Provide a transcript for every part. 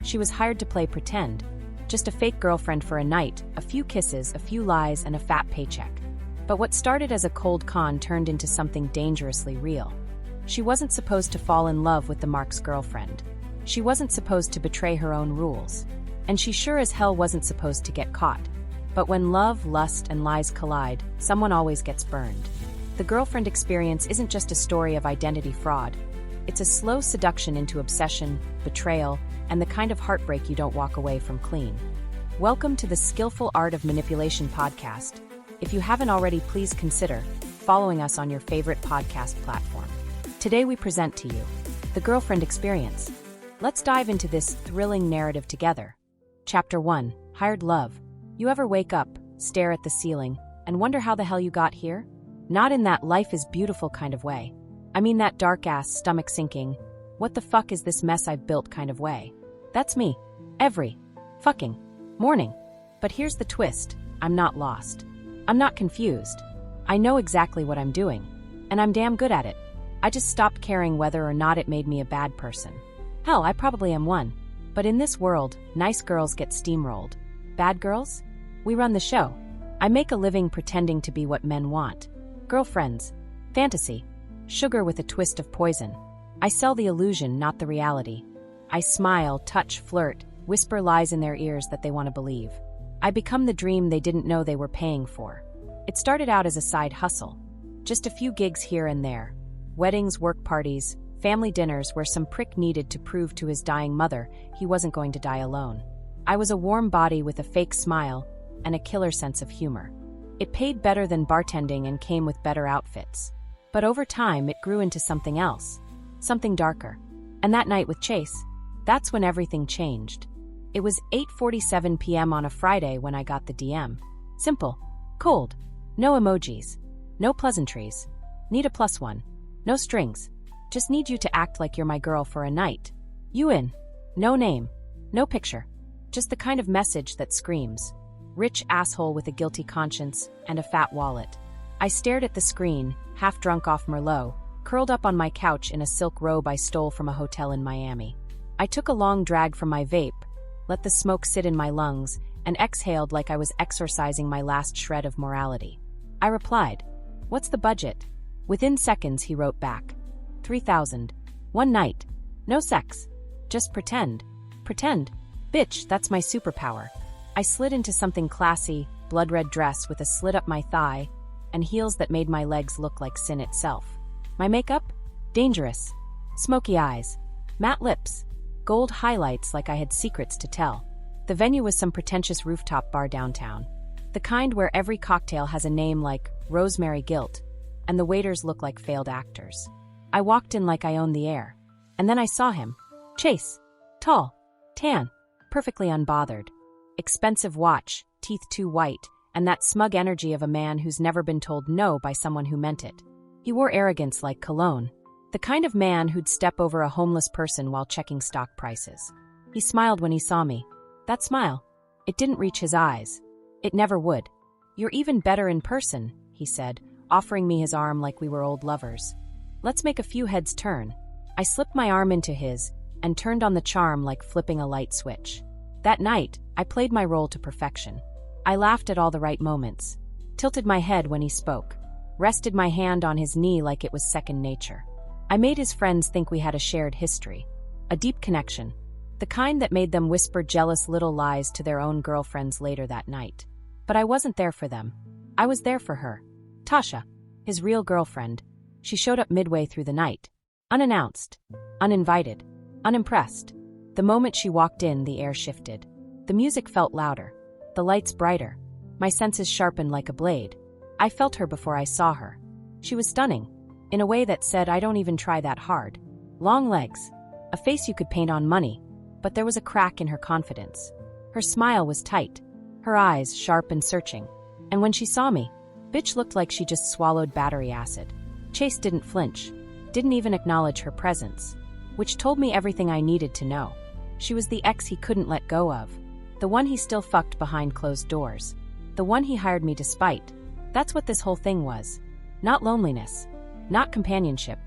She was hired to play pretend. Just a fake girlfriend for a night, a few kisses, a few lies, and a fat paycheck. But what started as a cold con turned into something dangerously real. She wasn't supposed to fall in love with the Mark's girlfriend. She wasn't supposed to betray her own rules. And she sure as hell wasn't supposed to get caught. But when love, lust, and lies collide, someone always gets burned. The girlfriend experience isn't just a story of identity fraud. It's a slow seduction into obsession, betrayal, and the kind of heartbreak you don't walk away from clean. Welcome to the Skillful Art of Manipulation podcast. If you haven't already, please consider following us on your favorite podcast platform. Today we present to you the girlfriend experience. Let's dive into this thrilling narrative together. Chapter 1, Hired Love. You ever wake up, stare at the ceiling, and wonder how the hell you got here? Not in that life is beautiful kind of way. I mean that dark-ass, stomach-sinking, what the fuck is this mess I've built kind of way. That's me. Every fucking morning. But here's the twist. I'm not lost. I'm not confused. I know exactly what I'm doing. And I'm damn good at it. I just stopped caring whether or not it made me a bad person. Hell, I probably am one. But in this world, nice girls get steamrolled. Bad girls? We run the show. I make a living pretending to be what men want. Girlfriends. Fantasy. Sugar with a twist of poison. I sell the illusion, not the reality. I smile, touch, flirt, whisper lies in their ears that they want to believe. I become the dream they didn't know they were paying for. It started out as a side hustle. Just a few gigs here and there. Weddings, work parties, family dinners where some prick needed to prove to his dying mother he wasn't going to die alone. I was a warm body with a fake smile and a killer sense of humor. It paid better than bartending and came with better outfits. But over time, it grew into something else. Something darker. And that night with Chase, that's when everything changed. It was 8:47 p.m. on a Friday when I got the DM. Simple. Cold. No emojis. No pleasantries. Need a +1. No strings. Just need you to act like you're my girl for a night. You in. No name. No picture. Just the kind of message that screams. Rich asshole with a guilty conscience and a fat wallet. I stared at the screen, half drunk off Merlot, curled up on my couch in a silk robe I stole from a hotel in Miami. I took a long drag from my vape, let the smoke sit in my lungs, and exhaled like I was exorcising my last shred of morality. I replied, "What's the budget?" Within seconds he wrote back, 3,000. One night. No sex. Just pretend. Pretend. Bitch, that's my superpower. I slid into something classy, blood-red dress with a slit up my thigh, and heels that made my legs look like sin itself. My makeup? Dangerous. Smoky eyes. Matte lips. Gold highlights like I had secrets to tell. The venue was some pretentious rooftop bar downtown. The kind where every cocktail has a name like Rosemary Guilt, and the waiters look like failed actors. I walked in like I owned the air. And then I saw him. Chase. Tall. Tan. Perfectly unbothered. Expensive watch, teeth too white, and that smug energy of a man who's never been told no by someone who meant it. He wore arrogance like cologne. The kind of man who'd step over a homeless person while checking stock prices. He smiled when he saw me. That smile. It didn't reach his eyes. It never would. "You're even better in person," he said, offering me his arm like we were old lovers. "Let's make a few heads turn." I slipped my arm into his and turned on the charm like flipping a light switch. That night, I played my role to perfection. I laughed at all the right moments, tilted my head when he spoke, rested my hand on his knee like it was second nature. I made his friends think we had a shared history, a deep connection, the kind that made them whisper jealous little lies to their own girlfriends later that night. But I wasn't there for them. I was there for her. Tasha, his real girlfriend. She showed up midway through the night. Unannounced, uninvited, unimpressed. The moment she walked in, the air shifted. The music felt louder, the lights brighter. My senses sharpened like a blade. I felt her before I saw her. She was stunning, in a way that said I don't even try that hard. Long legs, a face you could paint on money, but there was a crack in her confidence. Her smile was tight, her eyes sharp and searching. And when she saw me, bitch looked like she just swallowed battery acid. Chase didn't flinch, didn't even acknowledge her presence, which told me everything I needed to know. She was the ex he couldn't let go of, the one he still fucked behind closed doors, the one he hired me to spite. That's what this whole thing was. Not loneliness, not companionship,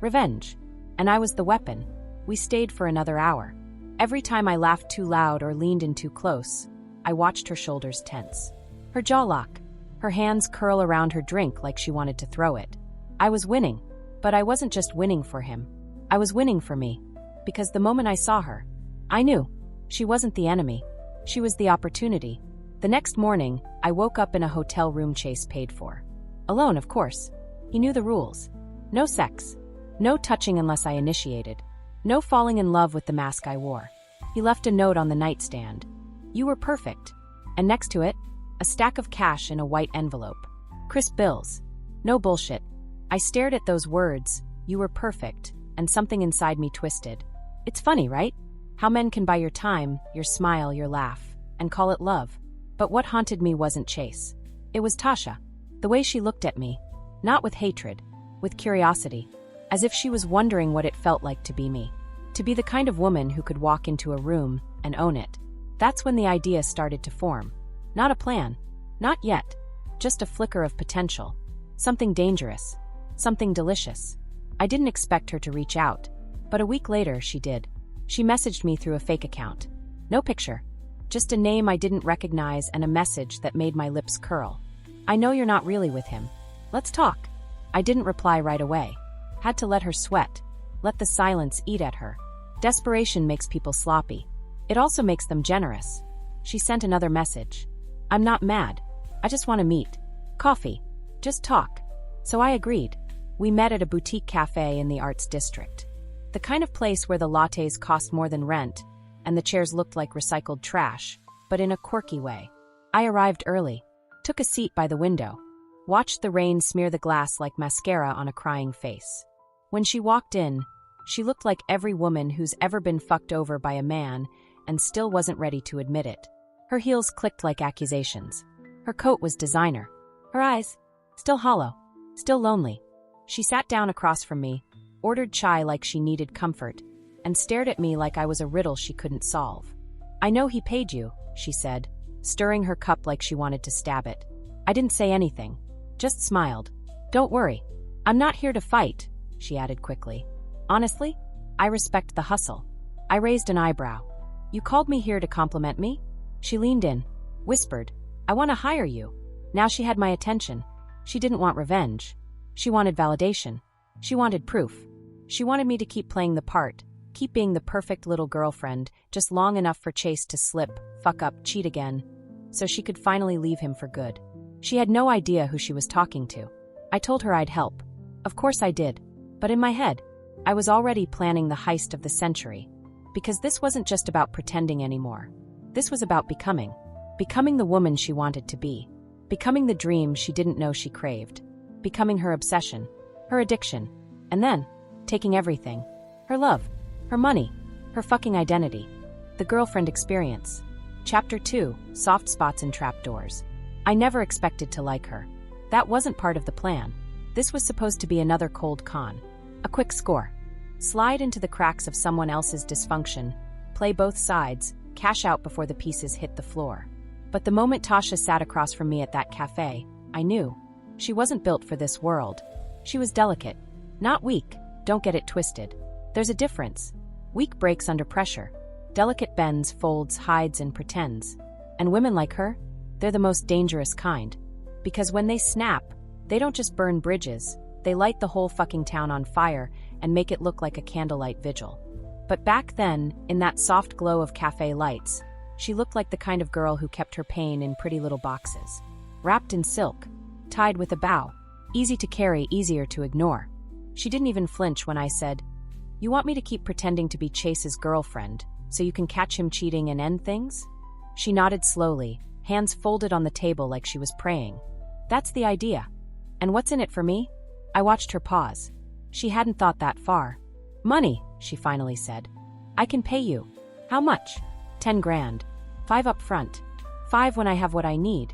revenge. And I was the weapon. We stayed for another hour. Every time I laughed too loud or leaned in too close, I watched her shoulders tense. Her jaw lock. Her hands curl around her drink like she wanted to throw it. I was winning, but I wasn't just winning for him. I was winning for me. Because the moment I saw her, I knew. She wasn't the enemy. She was the opportunity. The next morning, I woke up in a hotel room Chase paid for. Alone, of course. He knew the rules. No sex. No touching unless I initiated. No falling in love with the mask I wore. He left a note on the nightstand. You were perfect. And next to it, a stack of cash in a white envelope. Crisp bills. No bullshit. I stared at those words, you were perfect, and something inside me twisted. It's funny, right? How men can buy your time, your smile, your laugh, and call it love. But what haunted me wasn't Chase. It was Tasha. The way she looked at me. Not with hatred, with curiosity. As if she was wondering what it felt like to be me. To be the kind of woman who could walk into a room and own it. That's when the idea started to form. Not a plan. Not yet. Just a flicker of potential. Something dangerous. Something delicious. I didn't expect her to reach out. But a week later, she did. She messaged me through a fake account. No picture. Just a name I didn't recognize and a message that made my lips curl. I know you're not really with him. Let's talk. I didn't reply right away. Had to let her sweat. Let the silence eat at her. Desperation makes people sloppy. It also makes them generous. She sent another message. I'm not mad. I just want to meet. Coffee. Just talk. So I agreed. We met at a boutique cafe in the Arts District. The kind of place where the lattes cost more than rent, and the chairs looked like recycled trash, but in a quirky way. I arrived early. Took a seat by the window. Watched the rain smear the glass like mascara on a crying face. When she walked in, she looked like every woman who's ever been fucked over by a man and still wasn't ready to admit it. Her heels clicked like accusations. Her coat was designer. Her eyes, still hollow, still lonely. She sat down across from me, ordered chai like she needed comfort, and stared at me like I was a riddle she couldn't solve. I know he paid you, she said, stirring her cup like she wanted to stab it. I didn't say anything, just smiled. Don't worry. I'm not here to fight, she added quickly. Honestly, I respect the hustle. I raised an eyebrow. You called me here to compliment me? She leaned in, whispered, I want to hire you. Now she had my attention. She didn't want revenge. She wanted validation. She wanted proof. She wanted me to keep playing the part, keep being the perfect little girlfriend, just long enough for Chase to slip, fuck up, cheat again, so she could finally leave him for good. She had no idea who she was talking to. I told her I'd help. Of course I did. But in my head, I was already planning the heist of the century. Because this wasn't just about pretending anymore. This was about becoming. Becoming the woman she wanted to be. Becoming the dream she didn't know she craved. Becoming her obsession. Her addiction. And then, taking everything. Her love. Her money. Her fucking identity. The girlfriend experience. Chapter 2, Soft Spots and Trapdoors. I never expected to like her. That wasn't part of the plan. This was supposed to be another cold con. A quick score. Slide into the cracks of someone else's dysfunction, play both sides, cash out before the pieces hit the floor. But the moment Tasha sat across from me at that cafe, I knew. She wasn't built for this world. She was delicate. Not weak, don't get it twisted. There's a difference. Weak breaks under pressure. Delicate bends, folds, hides, and pretends. And women like her? They're the most dangerous kind. Because when they snap, they don't just burn bridges, they light the whole fucking town on fire and make it look like a candlelight vigil. But back then, in that soft glow of cafe lights, she looked like the kind of girl who kept her pain in pretty little boxes. Wrapped in silk, tied with a bow, easy to carry, easier to ignore. She didn't even flinch when I said, "You want me to keep pretending to be Chase's girlfriend, so you can catch him cheating and end things?" She nodded slowly, hands folded on the table like she was praying. That's the idea. And what's in it for me? I watched her pause. She hadn't thought that far. Money, she finally said. I can pay you. How much? 10 grand. 5 up front. 5 when I have what I need.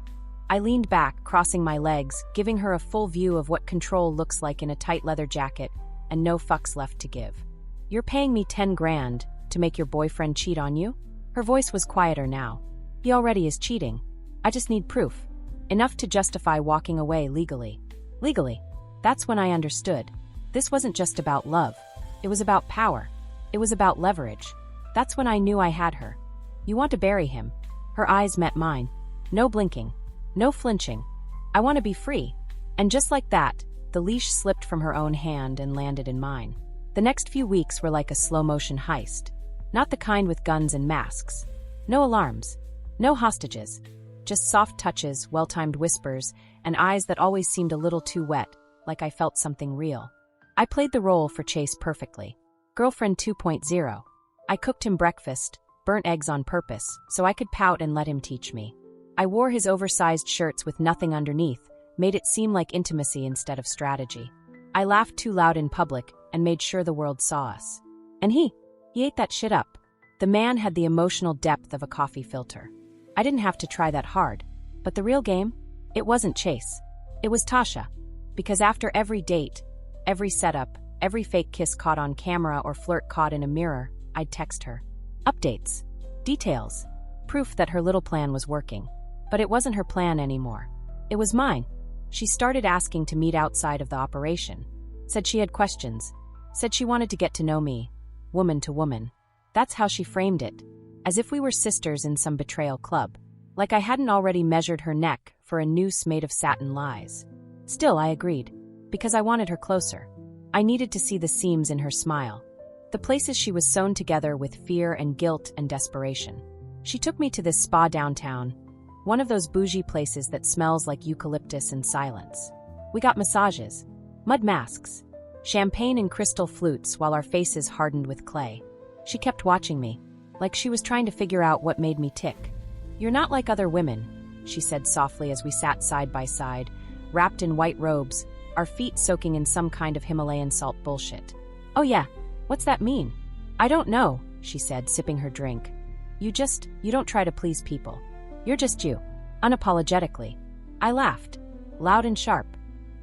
I leaned back, crossing my legs, giving her a full view of what control looks like in a tight leather jacket, and no fucks left to give. You're paying me 10 grand to make your boyfriend cheat on you? Her voice was quieter now. He already is cheating. I just need proof. Enough to justify walking away legally. Legally. That's when I understood. This wasn't just about love. It was about power. It was about leverage. That's when I knew I had her. You want to bury him? Her eyes met mine. No blinking. No flinching. I want to be free. And just like that, the leash slipped from her own hand and landed in mine. The next few weeks were like a slow-motion heist. Not the kind with guns and masks. No alarms. No hostages. Just soft touches, well-timed whispers, and eyes that always seemed a little too wet, like I felt something real. I played the role for Chase perfectly. Girlfriend 2.0. I cooked him breakfast, burnt eggs on purpose, so I could pout and let him teach me. I wore his oversized shirts with nothing underneath, made it seem like intimacy instead of strategy. I laughed too loud in public and made sure the world saw us. And he ate that shit up. The man had the emotional depth of a coffee filter. I didn't have to try that hard. But the real game? It wasn't Chase. It was Tasha. Because after every date, every setup, every fake kiss caught on camera or flirt caught in a mirror, I'd text her. Updates. Details. Proof that her little plan was working. But it wasn't her plan anymore. It was mine. She started asking to meet outside of the operation. Said she had questions. Said she wanted to get to know me. Woman to woman. That's how she framed it. As if we were sisters in some betrayal club. Like I hadn't already measured her neck for a noose made of satin lies. Still, I agreed. Because I wanted her closer. I needed to see the seams in her smile. The places she was sewn together with fear and guilt and desperation. She took me to this spa downtown. One of those bougie places that smells like eucalyptus and silence. We got massages. Mud masks. Champagne and crystal flutes while our faces hardened with clay. She kept watching me. Like she was trying to figure out what made me tick. You're not like other women, she said softly as we sat side by side, wrapped in white robes, our feet soaking in some kind of Himalayan salt bullshit. Oh yeah, what's that mean? I don't know, she said, sipping her drink. You don't try to please people. You're just you. Unapologetically. I laughed. Loud and sharp.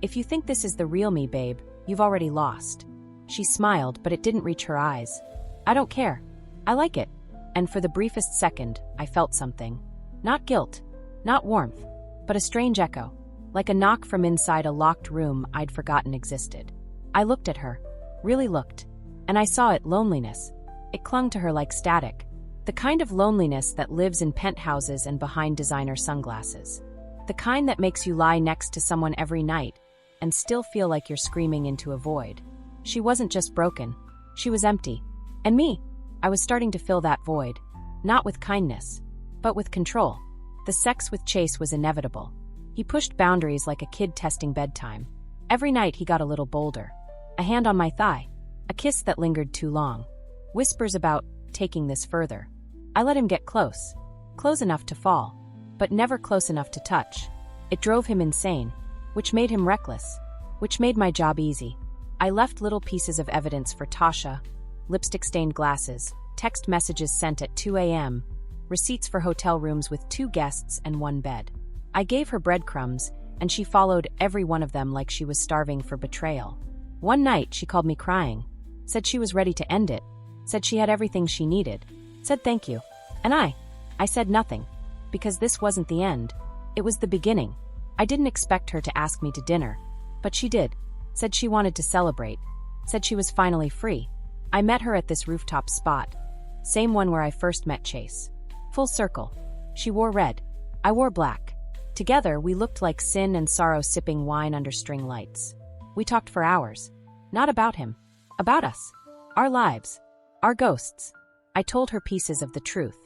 If you think this is the real me, babe, you've already lost. She smiled, but it didn't reach her eyes. I don't care. I like it. And for the briefest second, I felt something. Not guilt. Not warmth. But a strange echo. Like a knock from inside a locked room I'd forgotten existed. I looked at her. Really looked. And I saw it, loneliness. It clung to her like static. The kind of loneliness that lives in penthouses and behind designer sunglasses. The kind that makes you lie next to someone every night and still feel like you're screaming into a void. She wasn't just broken. She was empty. And me. I was starting to fill that void. Not with kindness, but with control. The sex with Chase was inevitable. He pushed boundaries like a kid testing bedtime. Every night he got a little bolder. A hand on my thigh. A kiss that lingered too long. Whispers about taking this further. I let him get close. Close enough to fall. But never close enough to touch. It drove him insane. Which made him reckless. Which made my job easy. I left little pieces of evidence for Tasha. Lipstick-stained glasses, text messages sent at 2 a.m., receipts for hotel rooms with 2 guests and 1 bed. I gave her breadcrumbs, and she followed every one of them like she was starving for betrayal. One night, she called me crying. Said she was ready to end it. Said she had everything she needed. Said thank you. And I said nothing. Because this wasn't the end. It was the beginning. I didn't expect her to ask me to dinner. But she did. Said she wanted to celebrate. Said she was finally free. I met her at this rooftop spot. Same one where I first met Chase. Full circle. She wore red. I wore black. Together, we looked like sin and sorrow sipping wine under string lights. We talked for hours. Not about him. About us. Our lives. Our ghosts. I told her pieces of the truth.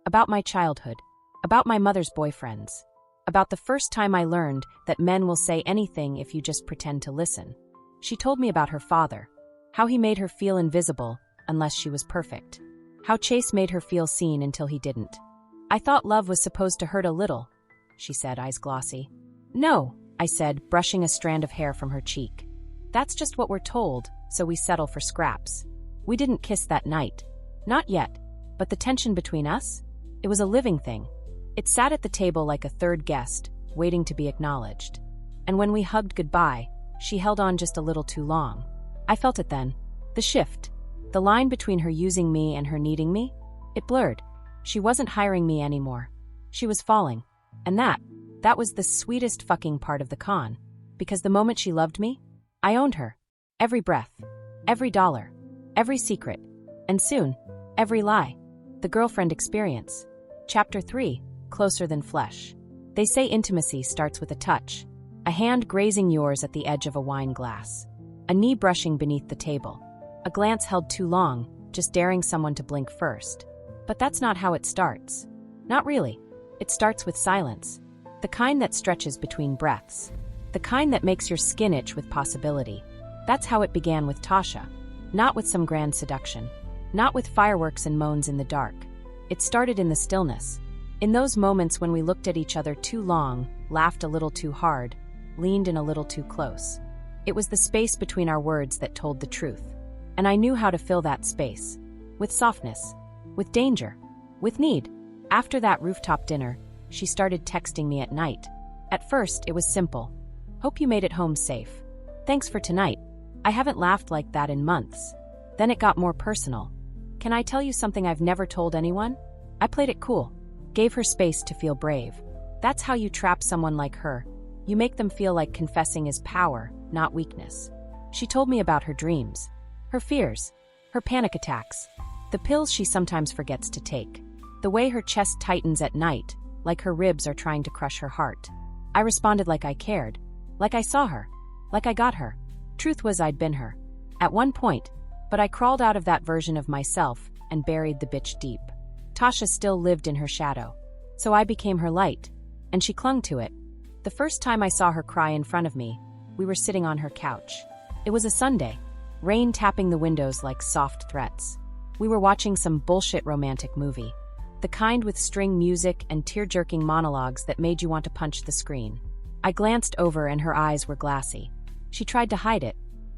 About my childhood. About my mother's boyfriends. About the first time I learned that men will say anything if you just pretend to listen. She told me about her father. How he made her feel invisible, unless she was perfect. How Chase made her feel seen until he didn't. I thought love was supposed to hurt a little, she said, eyes glossy. No, I said, brushing a strand of hair from her cheek. That's just what we're told, so we settle for scraps. We didn't kiss that night. Not yet. But the tension between us? It was a living thing. It sat at the table like a third guest, waiting to be acknowledged. And when we hugged goodbye, she held on just a little too long. I felt it then. The shift. The line between her using me and her needing me? It blurred. She wasn't hiring me anymore. She was falling. And that was the sweetest fucking part of the con. Because the moment she loved me, I owned her. Every breath. Every dollar. Every secret. And soon, every lie. The Girlfriend Experience. Chapter 3, Closer Than Flesh. They say intimacy starts with a touch. A hand grazing yours at the edge of a wine glass. A knee brushing beneath the table. A glance held too long, just daring someone to blink first. But that's not how it starts. Not really. It starts with silence. The kind that stretches between breaths. The kind that makes your skin itch with possibility. That's how it began with Tasha. Not with some grand seduction. Not with fireworks and moans in the dark. It started in the stillness. In those moments when we looked at each other too long, laughed a little too hard, leaned in a little too close. It was the space between our words that told the truth. And I knew how to fill that space. With softness. With danger. With need. After that rooftop dinner, she started texting me at night. At first, it was simple. Hope you made it home safe. Thanks for tonight. I haven't laughed like that in months. Then it got more personal. Can I tell you something I've never told anyone? I played it cool. Gave her space to feel brave. That's how you trap someone like her. You make them feel like confessing is power, not weakness. She told me about her dreams. Her fears. Her panic attacks. The pills she sometimes forgets to take. The way her chest tightens at night, like her ribs are trying to crush her heart. I responded like I cared. Like I saw her. Like I got her. Truth was I'd been her. At one point, but I crawled out of that version of myself and buried the bitch deep. Tasha still lived in her shadow. So I became her light. And she clung to it. The first time I saw her cry in front of me, we were sitting on her couch. It was a Sunday. Rain tapping the windows like soft threats. We were watching some bullshit romantic movie. The kind with string music and tear-jerking monologues that made you want to punch the screen. I glanced over and her eyes were glassy. She tried to hide it.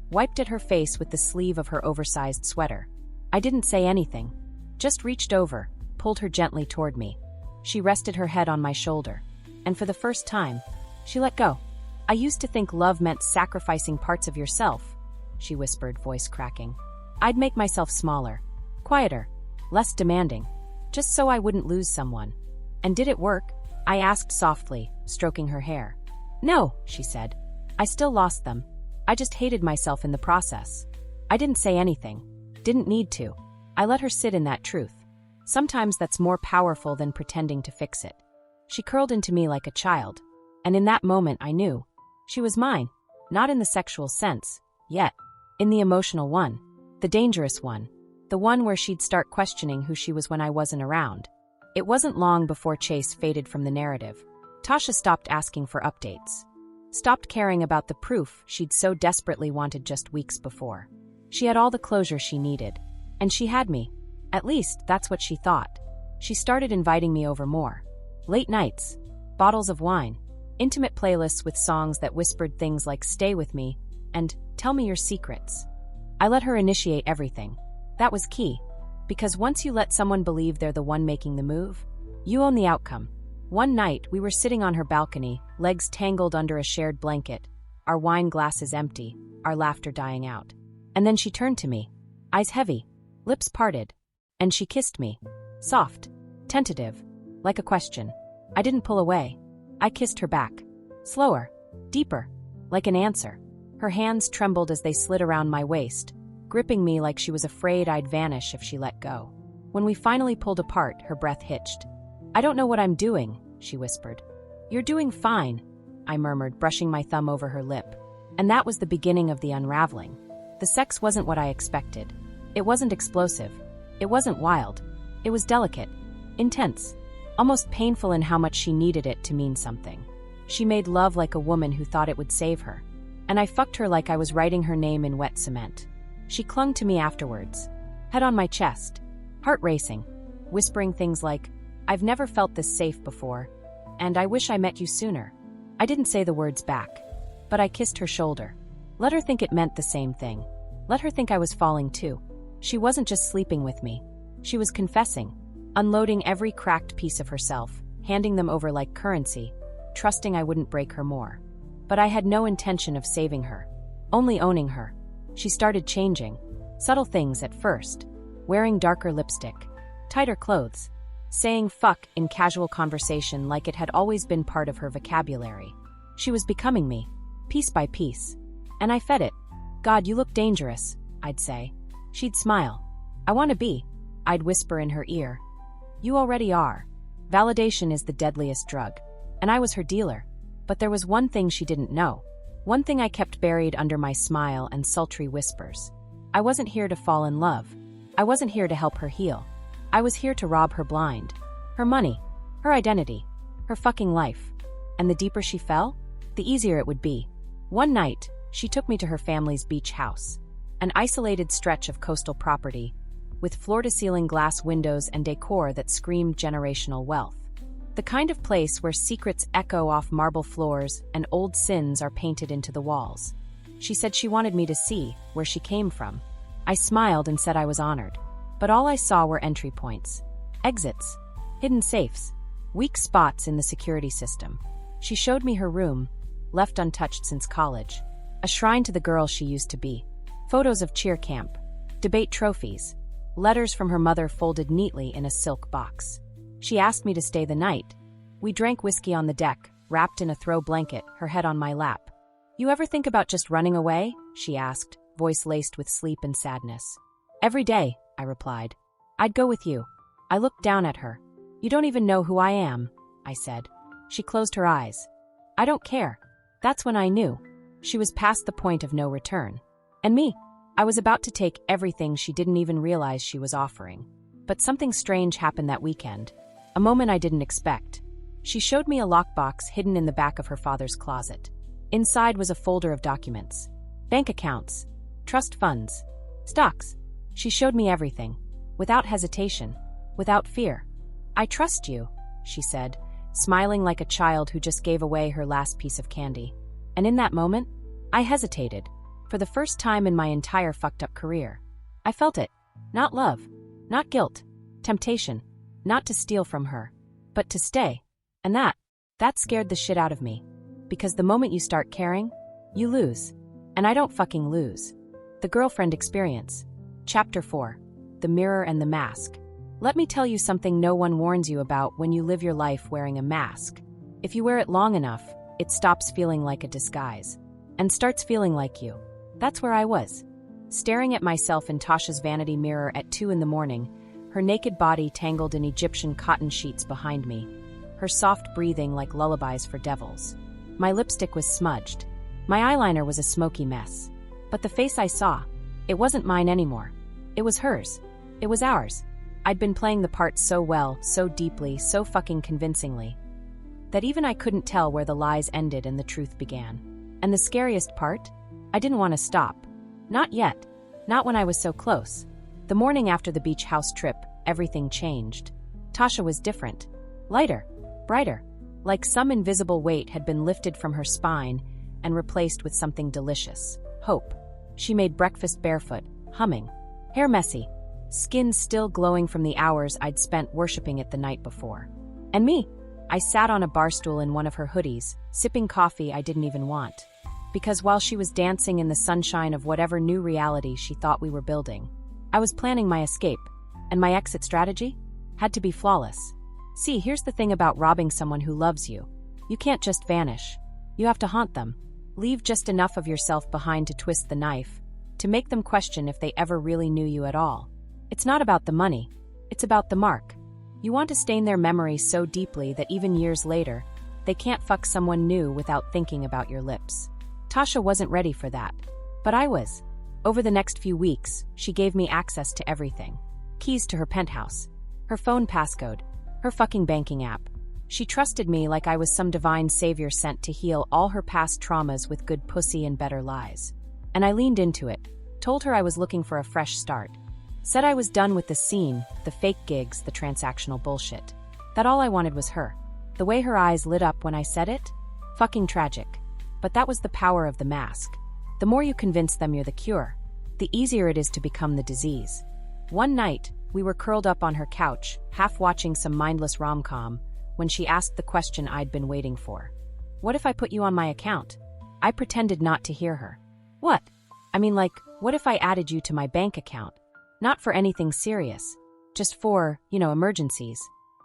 Wiped at her face with the sleeve of her oversized sweater. I didn't say anything. Just reached over, pulled her gently toward me. She rested her head on my shoulder. And for the first time, she let go. I used to think love meant sacrificing parts of yourself, she whispered, voice cracking. I'd make myself smaller, quieter, less demanding, just so I wouldn't lose someone. And did it work? I asked softly, stroking her hair. No, she said. I still lost them. I just hated myself in the process. I didn't say anything. Didn't need to. I let her sit in that truth. Sometimes that's more powerful than pretending to fix it. She curled into me like a child. And in that moment I knew. She was mine. Not in the sexual sense, yet. In the emotional one. The dangerous one. The one where she'd start questioning who she was when I wasn't around. It wasn't long before Chase faded from the narrative. Tasha stopped asking for updates. Stopped caring about the proof she'd so desperately wanted just weeks before. She had all the closure she needed. And she had me. At least, that's what she thought. She started inviting me over more. Late nights. Bottles of wine. Intimate playlists with songs that whispered things like "Stay with me" and "Tell me your secrets." I let her initiate everything. That was key. Because once you let someone believe they're the one making the move, you own the outcome. One night, we were sitting on her balcony, legs tangled under a shared blanket, our wine glasses empty, our laughter dying out. And then she turned to me, eyes heavy, lips parted, and she kissed me. Soft, tentative, like a question. I didn't pull away. I kissed her back. Slower, deeper, like an answer. Her hands trembled as they slid around my waist, gripping me like she was afraid I'd vanish if she let go. When we finally pulled apart, her breath hitched. I don't know what I'm doing, she whispered. You're doing fine, I murmured, brushing my thumb over her lip. And that was the beginning of the unraveling. The sex wasn't what I expected. It wasn't explosive. It wasn't wild. It was delicate, intense, almost painful in how much she needed it to mean something. She made love like a woman who thought it would save her. And I fucked her like I was writing her name in wet cement. She clung to me afterwards, head on my chest, heart racing, whispering things like, I've never felt this safe before, and I wish I met you sooner. I didn't say the words back, but I kissed her shoulder. Let her think it meant the same thing. Let her think I was falling too. She wasn't just sleeping with me. She was confessing, unloading every cracked piece of herself, handing them over like currency, trusting I wouldn't break her more. But I had no intention of saving her, only owning her. She started changing. Subtle things at first. Wearing darker lipstick. Tighter clothes. Saying fuck in casual conversation like it had always been part of her vocabulary. She was becoming me, piece by piece. And I fed it. God, you look dangerous, I'd say. She'd smile. I want to be, I'd whisper in her ear. You already are. Validation is the deadliest drug. And I was her dealer. But there was one thing she didn't know. One thing I kept buried under my smile and sultry whispers. I wasn't here to fall in love. I wasn't here to help her heal. I was here to rob her blind. Her money. Her identity. Her fucking life. And the deeper she fell, the easier it would be. One night, she took me to her family's beach house. An isolated stretch of coastal property, with floor-to-ceiling glass windows and decor that screamed generational wealth. The kind of place where secrets echo off marble floors and old sins are painted into the walls. She said she wanted me to see where she came from. I smiled and said I was honored. But all I saw were entry points, exits, hidden safes, weak spots in the security system. She showed me her room, left untouched since college, a shrine to the girl she used to be. Photos of cheer camp, debate trophies, letters from her mother folded neatly in a silk box. She asked me to stay the night. We drank whiskey on the deck, wrapped in a throw blanket, her head on my lap. You ever think about just running away? She asked, voice laced with sleep and sadness. Every day, I replied. I'd go with you. I looked down at her. You don't even know who I am, I said. She closed her eyes. I don't care. That's when I knew. She was past the point of no return. And me? I was about to take everything she didn't even realize she was offering. But something strange happened that weekend. A moment I didn't expect. She showed me a lockbox hidden in the back of her father's closet. Inside was a folder of documents. Bank accounts. Trust funds. Stocks. She showed me everything. Without hesitation. Without fear. I trust you, she said, smiling like a child who just gave away her last piece of candy. And in that moment, I hesitated. For the first time in my entire fucked-up career. I felt it. Not love. Not guilt. Temptation. Not to steal from her, but to stay. And that scared the shit out of me. Because the moment you start caring, you lose. And I don't fucking lose. The Girlfriend Experience. Chapter 4. The Mirror and the Mask. Let me tell you something no one warns you about when you live your life wearing a mask. If you wear it long enough, it stops feeling like a disguise. And starts feeling like you. That's where I was. Staring at myself in Tasha's vanity mirror at 2 a.m, her naked body tangled in Egyptian cotton sheets behind me, her soft breathing like lullabies for devils. My lipstick was smudged. My eyeliner was a smoky mess. But the face I saw, it wasn't mine anymore. It was hers. It was ours. I'd been playing the part so well, so deeply, so fucking convincingly, that even I couldn't tell where the lies ended and the truth began. And the scariest part? I didn't want to stop. Not yet. Not when I was so close. The morning after the beach house trip, everything changed. Tasha was different. Lighter. Brighter. Like some invisible weight had been lifted from her spine and replaced with something delicious. Hope. She made breakfast barefoot, humming. Hair messy. Skin still glowing from the hours I'd spent worshipping it the night before. And me. I sat on a bar stool in one of her hoodies, sipping coffee I didn't even want. Because while she was dancing in the sunshine of whatever new reality she thought we were building, I was planning my escape, and my exit strategy had to be flawless. See, here's the thing about robbing someone who loves you. You can't just vanish. You have to haunt them. Leave just enough of yourself behind to twist the knife, to make them question if they ever really knew you at all. It's not about the money. It's about the mark. You want to stain their memory so deeply that even years later, they can't fuck someone new without thinking about your lips. Tasha wasn't ready for that. But I was. Over the next few weeks, she gave me access to everything. Keys to her penthouse. Her phone passcode. Her fucking banking app. She trusted me like I was some divine savior sent to heal all her past traumas with good pussy and better lies. And I leaned into it. Told her I was looking for a fresh start. Said I was done with the scene, the fake gigs, the transactional bullshit. That all I wanted was her. The way her eyes lit up when I said it? Fucking tragic. But that was the power of the mask. The more you convince them you're the cure, the easier it is to become the disease. One night, we were curled up on her couch, half watching some mindless rom-com, when she asked the question I'd been waiting for. What if I put you on my account? I pretended not to hear her. What? I mean, like, what if I added you to my bank account? Not for anything serious. Just for, emergencies.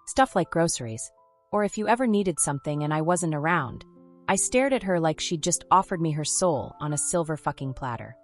Stuff like groceries. Or if you ever needed something and I wasn't around. I stared at her like she'd just offered me her soul on a silver fucking platter.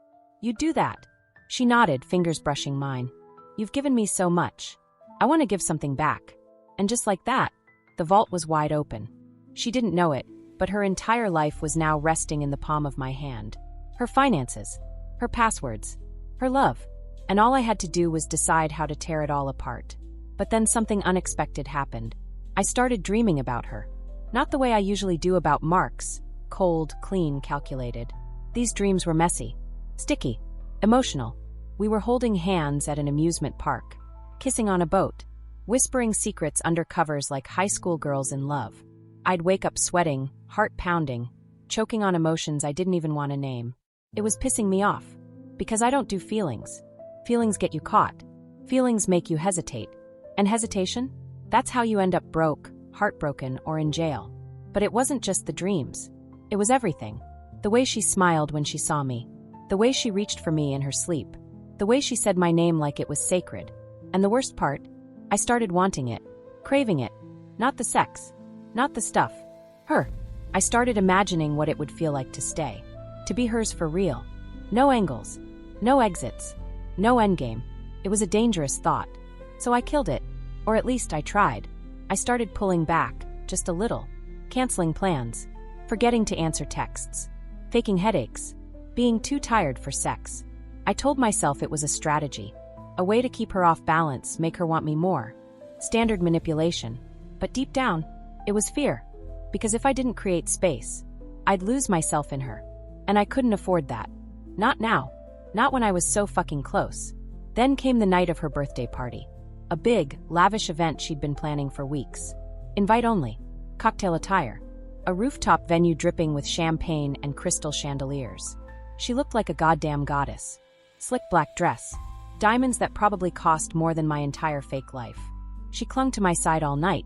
You'd do that? She nodded, fingers brushing mine. You've given me so much. I want to give something back. And just like that, the vault was wide open. She didn't know it, but her entire life was now resting in the palm of my hand. Her finances, her passwords, her love. And all I had to do was decide how to tear it all apart. But then something unexpected happened. I started dreaming about her. Not the way I usually do about Marks, cold, clean, calculated. These dreams were messy, sticky, emotional. We were holding hands at an amusement park, kissing on a boat, whispering secrets under covers like high school girls in love. I'd wake up sweating, heart pounding, choking on emotions I didn't even want to name. It was pissing me off, because I don't do feelings. Feelings get you caught. Feelings make you hesitate. And hesitation? That's how you end up broke, heartbroken, or in jail. But it wasn't just the dreams. It was everything. The way she smiled when she saw me. The way she reached for me in her sleep. The way she said my name like it was sacred. And the worst part, I started wanting it, craving it. Not the sex, not the stuff. Her. I started imagining what it would feel like to stay. To be hers for real. No angles. No exits. No endgame. It was a dangerous thought. So I killed it. Or at least I tried. I started pulling back, just a little. Canceling plans. Forgetting to answer texts. Faking headaches. Being too tired for sex. I told myself it was a strategy. A way to keep her off balance, make her want me more. Standard manipulation. But deep down, it was fear. Because if I didn't create space, I'd lose myself in her. And I couldn't afford that. Not now. Not when I was so fucking close. Then came the night of her birthday party. A big, lavish event she'd been planning for weeks. Invite only. Cocktail attire. A rooftop venue dripping with champagne and crystal chandeliers. She looked like a goddamn goddess. Slick black dress. Diamonds that probably cost more than my entire fake life. She clung to my side all night.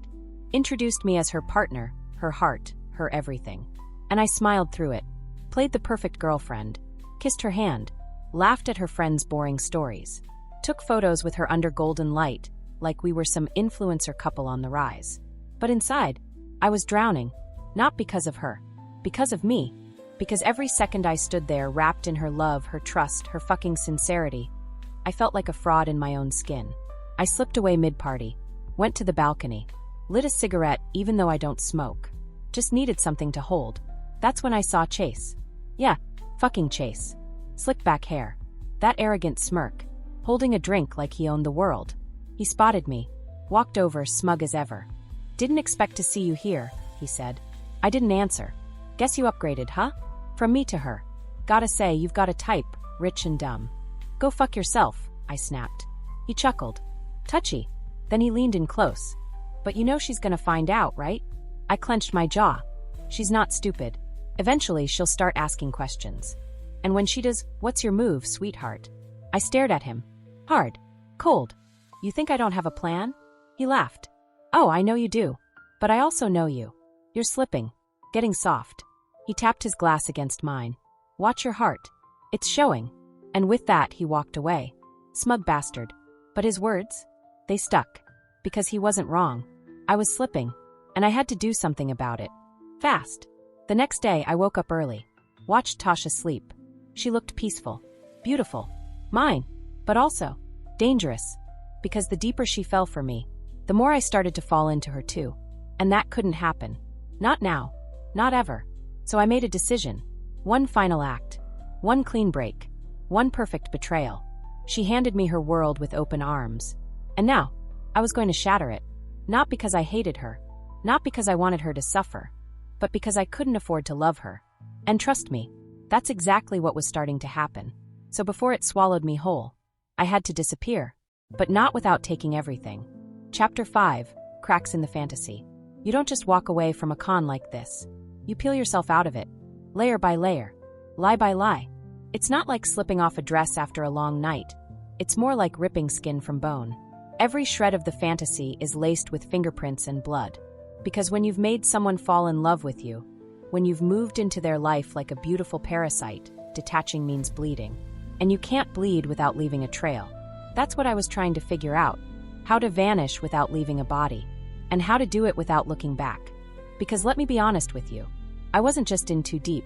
Introduced me as her partner, her heart, her everything. And I smiled through it. Played the perfect girlfriend. Kissed her hand. Laughed at her friends' boring stories. Took photos with her under golden light, like we were some influencer couple on the rise. But inside, I was drowning. Not because of her. Because of me. Because every second I stood there wrapped in her love, her trust, her fucking sincerity, I felt like a fraud in my own skin. I slipped away mid-party. Went to the balcony. Lit a cigarette even though I don't smoke. Just needed something to hold. That's when I saw Chase. Yeah, fucking Chase. Slick back hair. That arrogant smirk. Holding a drink like he owned the world. He spotted me. Walked over, smug as ever. Didn't expect to see you here, he said. I didn't answer. Guess you upgraded, huh? From me to her. Gotta say, you've got a type, rich and dumb. Go fuck yourself, I snapped. He chuckled. Touchy. Then he leaned in close. But you know she's gonna find out, right? I clenched my jaw. She's not stupid. Eventually, she'll start asking questions. And when she does, what's your move, sweetheart? I stared at him. Hard. Cold. You think I don't have a plan? He laughed. Oh, I know you do. But I also know you. You're slipping. Getting soft. He tapped his glass against mine. Watch your heart. It's showing. And with that, he walked away. Smug bastard. But his words? They stuck. Because he wasn't wrong. I was slipping. And I had to do something about it. Fast. The next day, I woke up early. Watched Tasha sleep. She looked peaceful. Beautiful. Mine. But also dangerous. Because the deeper she fell for me, the more I started to fall into her too. And that couldn't happen. Not now. Not ever. So I made a decision. One final act. One clean break. One perfect betrayal. She handed me her world with open arms. And now, I was going to shatter it. Not because I hated her. Not because I wanted her to suffer. But because I couldn't afford to love her. And trust me, that's exactly what was starting to happen. So before it swallowed me whole, I had to disappear. But not without taking everything. Chapter 5, Cracks in the Fantasy. You don't just walk away from a con like this. You peel yourself out of it. Layer by layer. Lie by lie. It's not like slipping off a dress after a long night. It's more like ripping skin from bone. Every shred of the fantasy is laced with fingerprints and blood. Because when you've made someone fall in love with you, when you've moved into their life like a beautiful parasite, detaching means bleeding. And you can't bleed without leaving a trail. That's what I was trying to figure out. How to vanish without leaving a body. And how to do it without looking back. Because let me be honest with you. I wasn't just in too deep.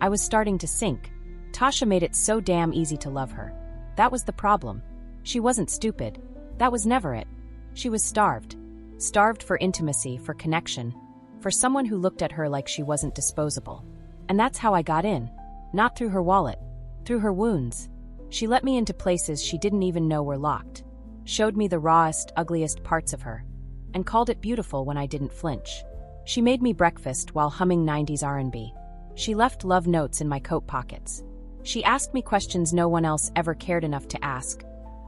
I was starting to sink. Tasha made it so damn easy to love her. That was the problem. She wasn't stupid. That was never it. She was starved. starved for intimacy, for connection, for someone who looked at her like she wasn't disposable. And that's how I got in. Not through her wallet, through her wounds. She let me into places she didn't even know were locked, showed me the rawest, ugliest parts of her, and called it beautiful when I didn't flinch. She made me breakfast while humming 90s R&B. She left love notes in my coat pockets. She asked me questions no one else ever cared enough to ask,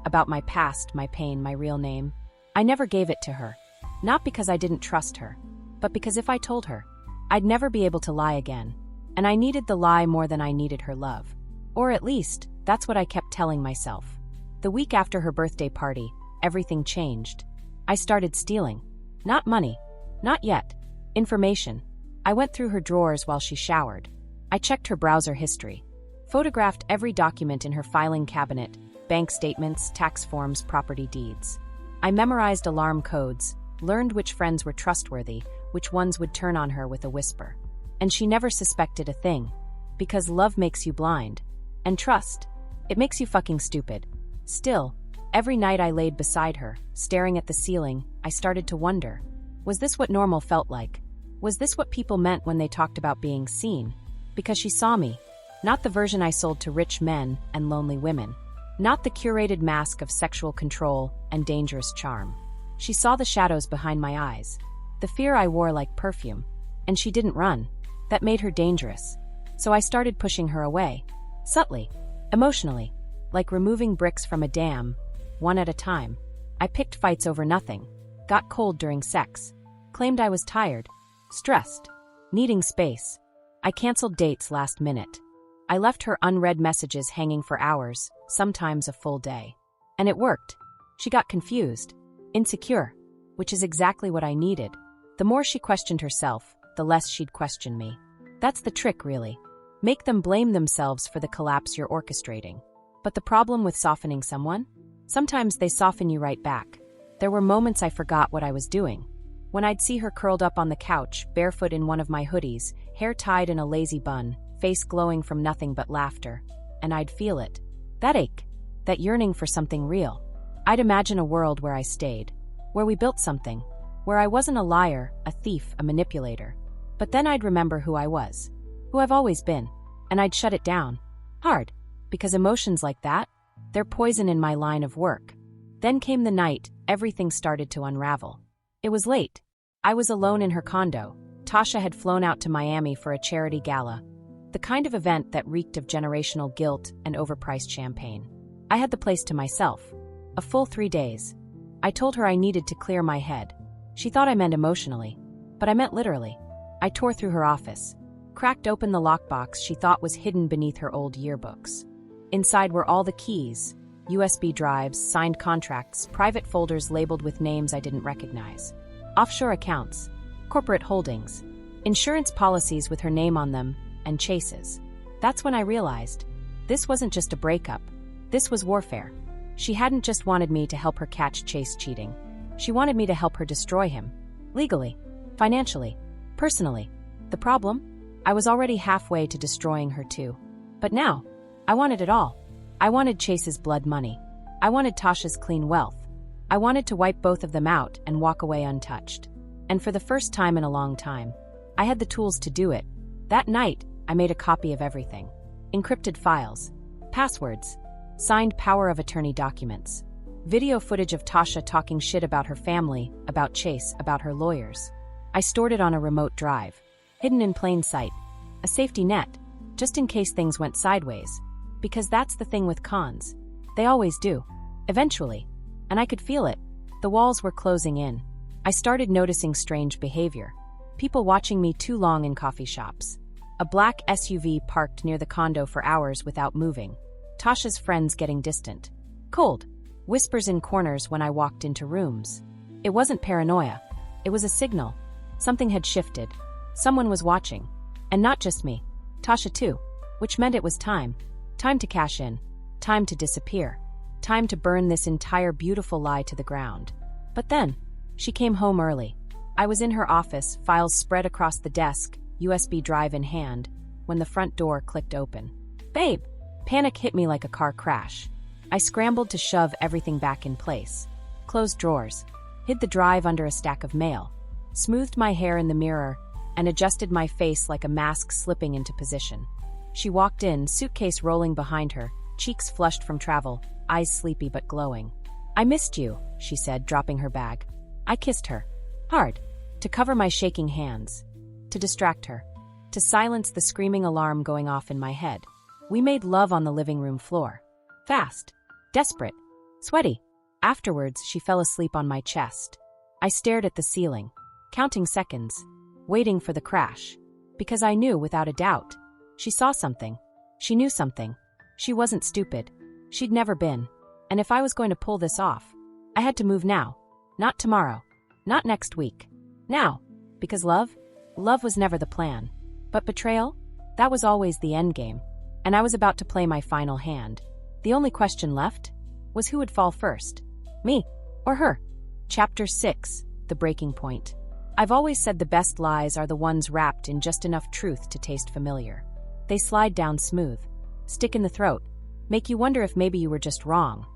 about my past, my pain, my real name. I never gave it to her, not because I didn't trust her, but because if I told her, I'd never be able to lie again. And I needed the lie more than I needed her love. Or at least, that's what I kept telling myself. The week after her birthday party, everything changed. I started stealing. Not money. Not yet. Information. I went through her drawers while she showered. I checked her browser history. Photographed every document in her filing cabinet, bank statements, tax forms, property deeds. I memorized alarm codes, learned which friends were trustworthy, which ones would turn on her with a whisper. And she never suspected a thing. Because love makes you blind. And trust, it makes you fucking stupid. Still, every night I laid beside her, staring at the ceiling, I started to wonder. Was this what normal felt like? Was this what people meant when they talked about being seen? Because she saw me. Not the version I sold to rich men and lonely women. Not the curated mask of sexual control and dangerous charm. She saw the shadows behind my eyes. The fear I wore like perfume. And she didn't run. That made her dangerous. So I started pushing her away. Subtly. Emotionally. Like removing bricks from a dam, one at a time. I picked fights over nothing. Got cold during sex. Claimed I was tired. Stressed. Needing space. I canceled dates last minute. I left her unread messages hanging for hours, sometimes a full day. And it worked. She got confused. Insecure. Which is exactly what I needed. The more she questioned herself, the less she'd question me. That's the trick, really. Make them blame themselves for the collapse you're orchestrating. But the problem with softening someone? Sometimes they soften you right back. There were moments I forgot what I was doing. When I'd see her curled up on the couch, barefoot in one of my hoodies, hair tied in a lazy bun, face glowing from nothing but laughter, and I'd feel it. That ache. That yearning for something real. I'd imagine a world where I stayed. Where we built something. Where I wasn't a liar, a thief, a manipulator. But then I'd remember who I was. Who I've always been. And I'd shut it down. Hard. Because emotions like that, they're poison in my line of work. Then came the night, everything started to unravel. It was late. I was alone in her condo. Tasha had flown out to Miami for a charity gala. The kind of event that reeked of generational guilt and overpriced champagne. I had the place to myself. A full 3 days. I told her I needed to clear my head. She thought I meant emotionally. But I meant literally. I tore through her office. Cracked open the lockbox she thought was hidden beneath her old yearbooks. Inside were all the keys, USB drives, signed contracts, private folders labeled with names I didn't recognize. Offshore accounts, corporate holdings, insurance policies with her name on them, and chases. That's when I realized. This wasn't just a breakup. This was warfare. She hadn't just wanted me to help her catch Chase cheating. She wanted me to help her destroy him. Legally. Financially. Personally. The problem? I was already halfway to destroying her too. But now, I wanted it all. I wanted Chase's blood money. I wanted Tasha's clean wealth. I wanted to wipe both of them out and walk away untouched. And for the first time in a long time, I had the tools to do it. That night, I made a copy of everything. Encrypted files. Passwords. Signed power of attorney documents. Video footage of Tasha talking shit about her family, about Chase, about her lawyers. I stored it on a remote drive. Hidden in plain sight. A safety net. Just in case things went sideways. Because that's the thing with cons. They always do. Eventually. And I could feel it. The walls were closing in. I started noticing strange behavior. People watching me too long in coffee shops. A black SUV parked near the condo for hours without moving. Tasha's friends getting distant. Cold. Whispers in corners when I walked into rooms. It wasn't paranoia. It was a signal. Something had shifted. Someone was watching. And not just me. Tasha too. Which meant it was time. Time to cash in. Time to disappear. Time to burn this entire beautiful lie to the ground. But then, she came home early. I was in her office, files spread across the desk, USB drive in hand, when the front door clicked open. Babe! Panic hit me like a car crash. I scrambled to shove everything back in place. Closed drawers. hid the drive under a stack of mail, smoothed my hair in the mirror, and adjusted my face like a mask slipping into position. She walked in, suitcase rolling behind her, cheeks flushed from travel, eyes sleepy but glowing. "I missed you," she said, dropping her bag. I kissed her. Hard. To cover my shaking hands. To distract her. To silence the screaming alarm going off in my head. We made love on the living room floor. Fast. Desperate. Sweaty. Afterwards, she fell asleep on my chest. I stared at the ceiling, counting seconds, waiting for the crash. Because I knew, without a doubt. She saw something. She knew something. She wasn't stupid. She'd never been. And if I was going to pull this off, I had to move now. Not tomorrow. Not next week. Now. Because love? Love was never the plan. But betrayal? That was always the endgame. And I was about to play my final hand. The only question left was who would fall first. Me. Or her. Chapter 6. The Breaking Point. I've always said the best lies are the ones wrapped in just enough truth to taste familiar. They slide down smooth. Stick in the throat. Make you wonder if maybe you were just wrong.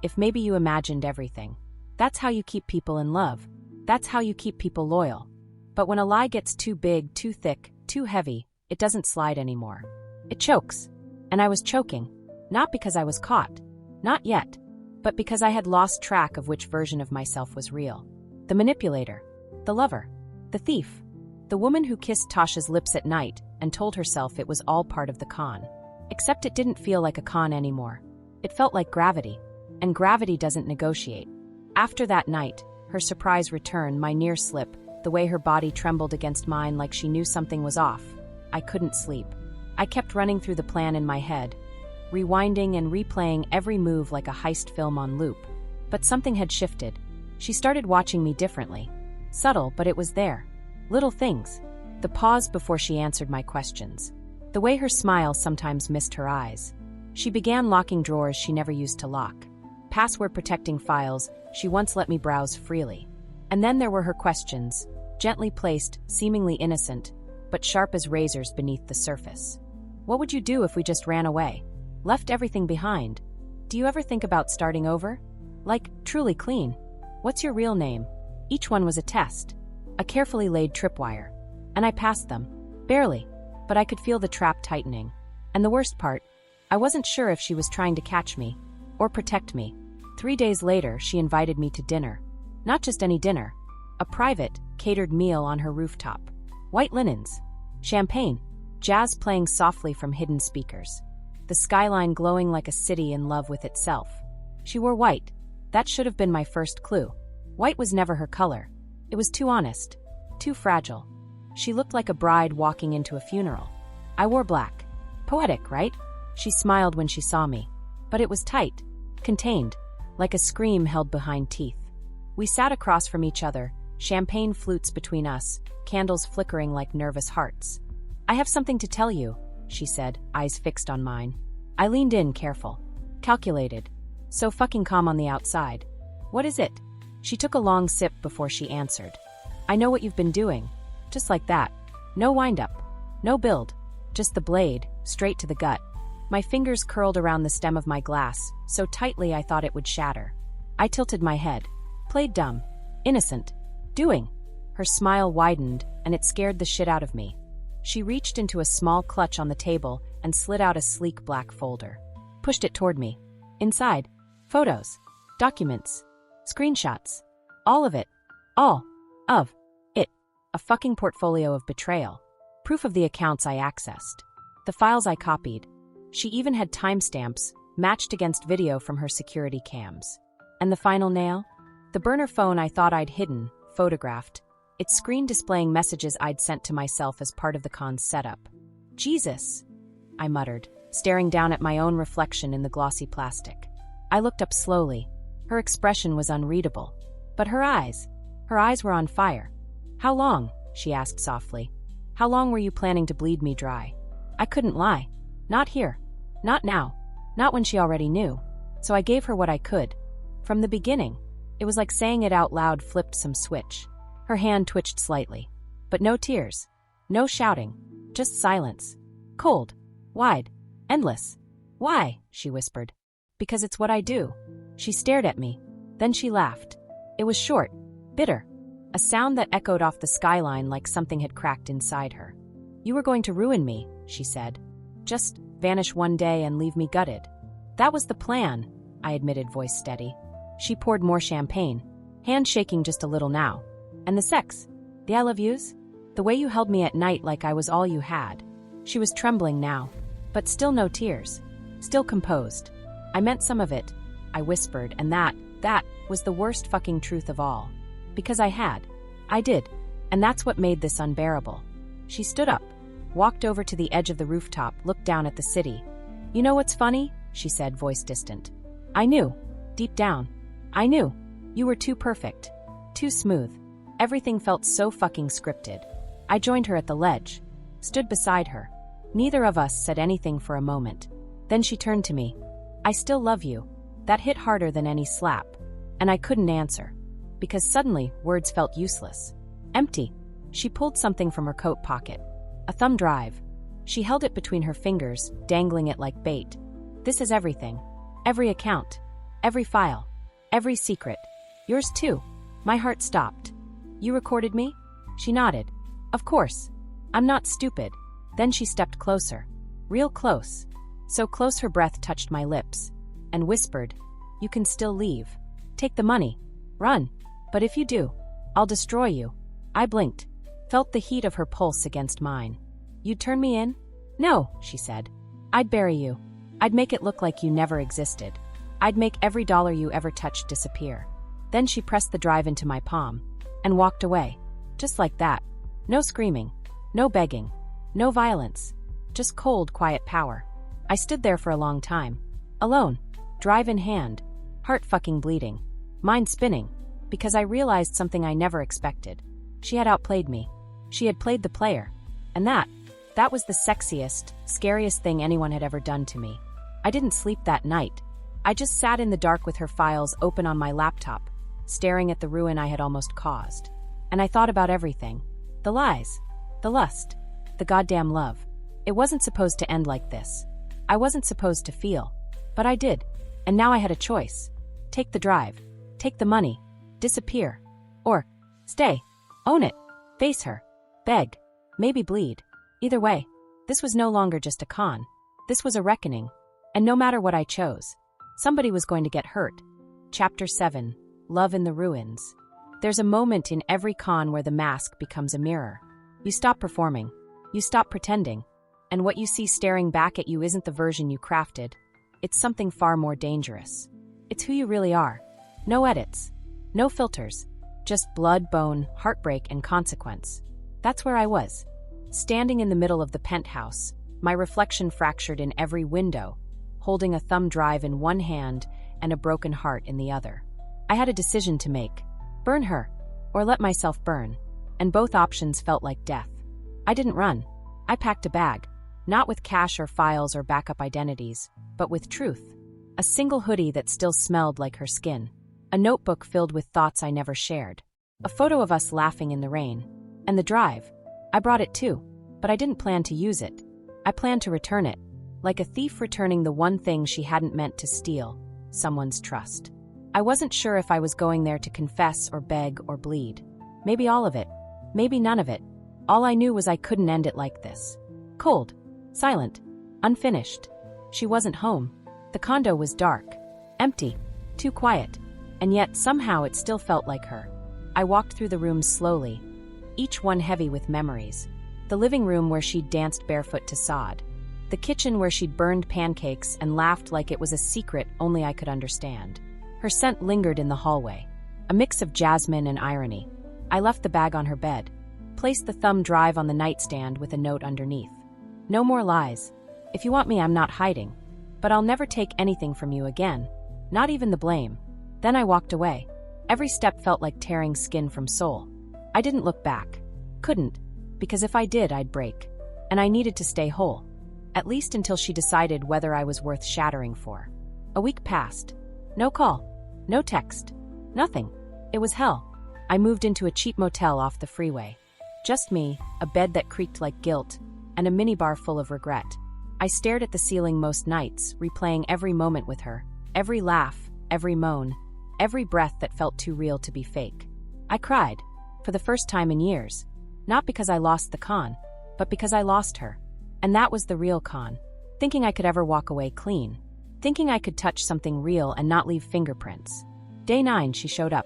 If maybe you imagined everything. That's how you keep people in love. That's how you keep people loyal. But when a lie gets too big, too thick, too heavy, it doesn't slide anymore. It chokes. And I was choking. Not because I was caught. Not yet. But because I had lost track of which version of myself was real. The manipulator. The lover. The thief. The woman who kissed Tasha's lips at night and told herself it was all part of the con. Except it didn't feel like a con anymore. It felt like gravity. And gravity doesn't negotiate. After that night, her surprise return, my near slip, the way her body trembled against mine like she knew something was off, I couldn't sleep. I kept running through the plan in my head, rewinding and replaying every move like a heist film on loop. But something had shifted. She started watching me differently. Subtle, but it was there. Little things. The pause before she answered my questions. The way her smile sometimes missed her eyes. She began locking drawers she never used to lock. Password-protecting files she once let me browse freely. And then there were her questions, gently placed, seemingly innocent, but sharp as razors beneath the surface. What would you do if we just ran away? Left everything behind? Do you ever think about starting over? Like, truly clean? What's your real name? Each one was a test. A carefully laid tripwire. And I passed them. Barely. But I could feel the trap tightening. And the worst part, I wasn't sure if she was trying to catch me or protect me. 3 days later, she invited me to dinner. Not just any dinner. A private, catered meal on her rooftop. White linens. Champagne. Jazz playing softly from hidden speakers. The skyline glowing like a city in love with itself. She wore white. That should have been my first clue. White was never her color. It was too honest. Too fragile. She looked like a bride walking into a funeral. I wore black. Poetic, right? She smiled when she saw me. But it was tight. Contained. Like a scream held behind teeth. We sat across from each other, champagne flutes between us, candles flickering like nervous hearts. "I have something to tell you," she said, eyes fixed on mine. I leaned in, careful. Calculated. So fucking calm on the outside. "What is it?" She took a long sip before she answered. "I know what you've been doing." Just like that. No wind-up. No build. Just the blade, straight to the gut. My fingers curled around the stem of my glass, so tightly I thought it would shatter. I tilted my head. Played dumb. Innocent. Doing. Her smile widened, and it scared the shit out of me. She reached into a small clutch on the table and slid out a sleek black folder. Pushed it toward me. Inside. Photos. Documents. Screenshots. All of it. All. Of. It. A fucking portfolio of betrayal. Proof of the accounts I accessed. The files I copied. She even had timestamps, matched against video from her security cams. And the final nail? The burner phone I thought I'd hidden, photographed. Its screen displaying messages I'd sent to myself as part of the con's setup. "Jesus," I muttered, staring down at my own reflection in the glossy plastic. I looked up slowly. Her expression was unreadable. But her eyes were on fire. "How long?" she asked softly. "How long were you planning to bleed me dry?" I couldn't lie. Not here. Not now. Not when she already knew. So I gave her what I could. From the beginning. It was like saying it out loud flipped some switch. Her hand twitched slightly. But no tears. No shouting. Just silence. Cold. Wide. Endless. "Why?" she whispered. "Because it's what I do." She stared at me. Then she laughed. It was short. Bitter. A sound that echoed off the skyline like something had cracked inside her. You were going to ruin me, she said. Just vanish one day and leave me gutted. That was the plan, I admitted, voice steady. She poured more champagne, hand shaking just a little now. And the sex? The I love yous? The way you held me at night like I was all you had. She was trembling now, but still no tears. Still composed. I meant some of it, I whispered, and that was the worst fucking truth of all. Because I did, and that's what made this unbearable. She stood up, walked over to the edge of the rooftop, looked down at the city. You know what's funny? She said, voice distant. I knew, deep down. I knew. You were too perfect. Too smooth. Everything felt so fucking scripted. I joined her at the ledge, stood beside her. Neither of us said anything for a moment. Then she turned to me. I still love you. That hit harder than any slap. And I couldn't answer. Because suddenly, words felt useless. Empty. She pulled something from her coat pocket. A thumb drive. She held it between her fingers, dangling it like bait. This is everything. Every account. Every file. Every secret. Yours too. My heart stopped. You recorded me? She nodded. Of course. I'm not stupid. Then she stepped closer. Real close. So close her breath touched my lips. And whispered, you can still leave. Take the money. Run. But if you do, I'll destroy you. I blinked. Felt the heat of her pulse against mine. You'd turn me in? No, she said. I'd bury you. I'd make it look like you never existed. I'd make every dollar you ever touched disappear. Then she pressed the drive into my palm and walked away. Just like that. No screaming. No begging. No violence. Just cold, quiet power. I stood there for a long time. Alone. Drive in hand. Heart fucking bleeding. Mind spinning. Because I realized something I never expected. She had outplayed me. She had played the player. And that was the sexiest, scariest thing anyone had ever done to me. I didn't sleep that night. I just sat in the dark with her files open on my laptop, staring at the ruin I had almost caused. And I thought about everything. The lies. The lust. The goddamn love. It wasn't supposed to end like this. I wasn't supposed to feel. But I did. And now I had a choice. Take the drive. Take the money. Disappear. Or stay. Own it. Face her. Beg. Maybe bleed. Either way, this was no longer just a con. This was a reckoning. And no matter what I chose, somebody was going to get hurt. Chapter 7. Love in the Ruins. There's a moment in every con where the mask becomes a mirror. You stop performing. You stop pretending. And what you see staring back at you isn't the version you crafted. It's something far more dangerous. It's who you really are. No edits. No filters. Just blood, bone, heartbreak, and consequence. That's where I was. Standing in the middle of the penthouse, my reflection fractured in every window, holding a thumb drive in one hand and a broken heart in the other. I had a decision to make. Burn her, or let myself burn. And both options felt like death. I didn't run. I packed a bag. Not with cash or files or backup identities, but with truth. A single hoodie that still smelled like her skin. A notebook filled with thoughts I never shared. A photo of us laughing in the rain. And the drive. I brought it too, but I didn't plan to use it. I planned to return it, like a thief returning the one thing she hadn't meant to steal, someone's trust. I wasn't sure if I was going there to confess or beg or bleed. Maybe all of it. Maybe none of it. All I knew was I couldn't end it like this. Cold. Silent. Unfinished. She wasn't home. The condo was dark. Empty. Too quiet. And yet somehow it still felt like her. I walked through the rooms slowly, each one heavy with memories. The living room where she'd danced barefoot to sod. The kitchen where she'd burned pancakes and laughed like it was a secret only I could understand. Her scent lingered in the hallway, a mix of jasmine and irony. I left the bag on her bed, placed the thumb drive on the nightstand with a note underneath. No more lies. If you want me, I'm not hiding. But I'll never take anything from you again, not even the blame. Then I walked away. Every step felt like tearing skin from soul. I didn't look back. Couldn't. Because if I did, I'd break. And I needed to stay whole. At least until she decided whether I was worth shattering for. A week passed. No call. No text. Nothing. It was hell. I moved into a cheap motel off the freeway. Just me, a bed that creaked like guilt, and a minibar full of regret. I stared at the ceiling most nights, replaying every moment with her. Every laugh, every moan, every breath that felt too real to be fake. I cried. For the first time in years. Not because I lost the con, but because I lost her. And that was the real con. Thinking I could ever walk away clean. Thinking I could touch something real and not leave fingerprints. Day 9, she showed up.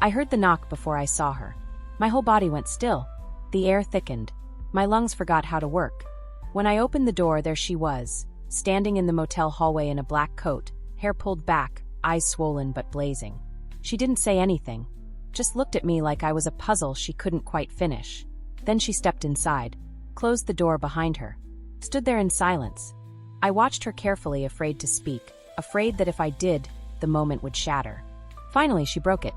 I heard the knock before I saw her. My whole body went still. The air thickened. My lungs forgot how to work. When I opened the door, there she was, standing in the motel hallway in a black coat, hair pulled back, eyes swollen but blazing. She didn't say anything. Just looked at me like I was a puzzle she couldn't quite finish. Then she stepped inside, closed the door behind her, stood there in silence. I watched her carefully, afraid to speak, afraid that if I did, the moment would shatter. Finally, she broke it.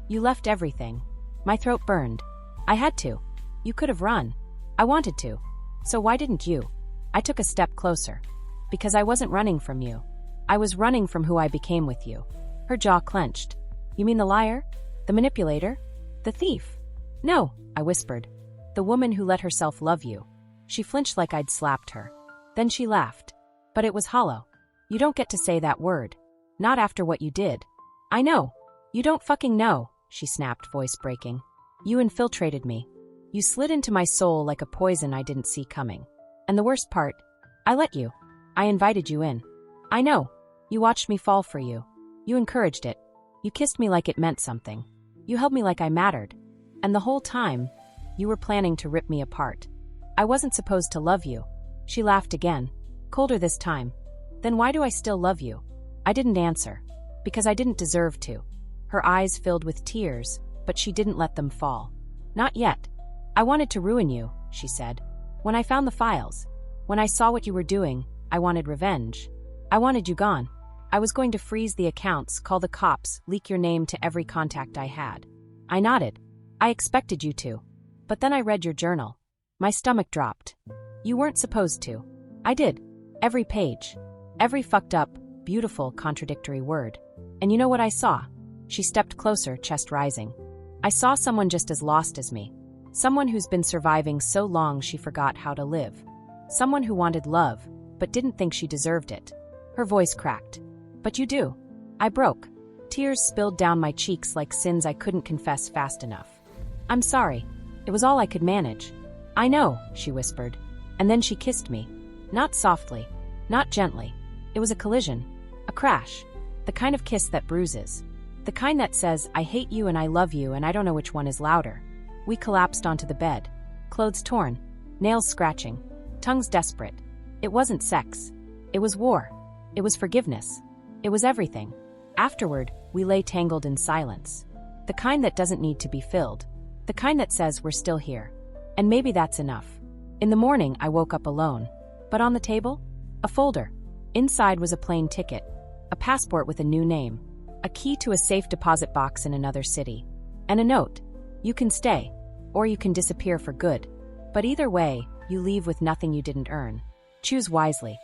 You left everything. My throat burned. I had to. You could have run. I wanted to. So why didn't you? I took a step closer. Because I wasn't running from you. I was running from who I became with you. Her jaw clenched. You mean the liar? The manipulator? The thief? No, I whispered. The woman who let herself love you. She flinched like I'd slapped her. Then she laughed. But it was hollow. You don't get to say that word. Not after what you did. I know. You don't fucking know, she snapped, voice breaking. You infiltrated me. You slid into my soul like a poison I didn't see coming. And the worst part, I let you. I invited you in. I know. You watched me fall for you. You encouraged it. You kissed me like it meant something. You held me like I mattered. And the whole time, you were planning to rip me apart. I wasn't supposed to love you. She laughed again, colder this time. Then why do I still love you? I didn't answer. Because I didn't deserve to. Her eyes filled with tears, but she didn't let them fall. Not yet. I wanted to ruin you, she said. When I found the files, when I saw what you were doing, I wanted revenge. I wanted you gone. I was going to freeze the accounts, call the cops, leak your name to every contact I had. I nodded. I expected you to. But then I read your journal. My stomach dropped. You weren't supposed to. I did. Every page. Every fucked up, beautiful, contradictory word. And you know what I saw? She stepped closer, chest rising. I saw someone just as lost as me. Someone who's been surviving so long she forgot how to live. Someone who wanted love, but didn't think she deserved it. Her voice cracked. But you do. I broke. Tears spilled down my cheeks like sins I couldn't confess fast enough. I'm sorry. It was all I could manage. I know, she whispered. And then she kissed me. Not softly. Not gently. It was a collision. A crash. The kind of kiss that bruises. The kind that says, I hate you and I love you and I don't know which one is louder. We collapsed onto the bed. Clothes torn. Nails scratching. Tongues desperate. It wasn't sex. It was war. It was forgiveness. It was everything. Afterward, we lay tangled in silence. The kind that doesn't need to be filled. The kind that says we're still here. And maybe that's enough. In the morning, I woke up alone. But on the table? A folder. Inside was a plane ticket. A passport with a new name. A key to a safe deposit box in another city. And a note. You can stay. Or you can disappear for good. But either way, you leave with nothing you didn't earn. Choose wisely.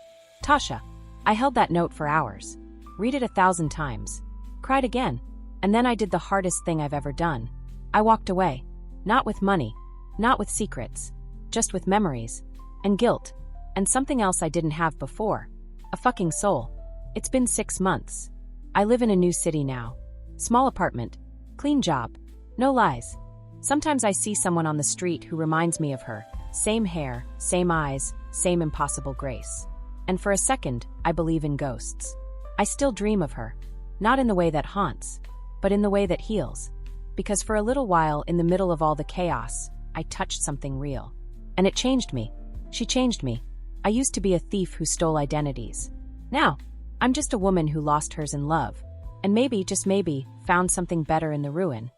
Tasha. I held that note for hours. Read it 1,000 times. Cried again. And then I did the hardest thing I've ever done. I walked away. Not with money. Not with secrets. Just with memories. And guilt. And something else I didn't have before. A fucking soul. It's been 6 months. I live in a new city now. Small apartment. Clean job. No lies. Sometimes I see someone on the street who reminds me of her. Same hair, same eyes, same impossible grace. And for a second, I believe in ghosts. I still dream of her. Not in the way that haunts, but in the way that heals. Because for a little while, in the middle of all the chaos, I touched something real. And it changed me. She changed me. I used to be a thief who stole identities. Now, I'm just a woman who lost hers in love. And maybe, just maybe, found something better in the ruin.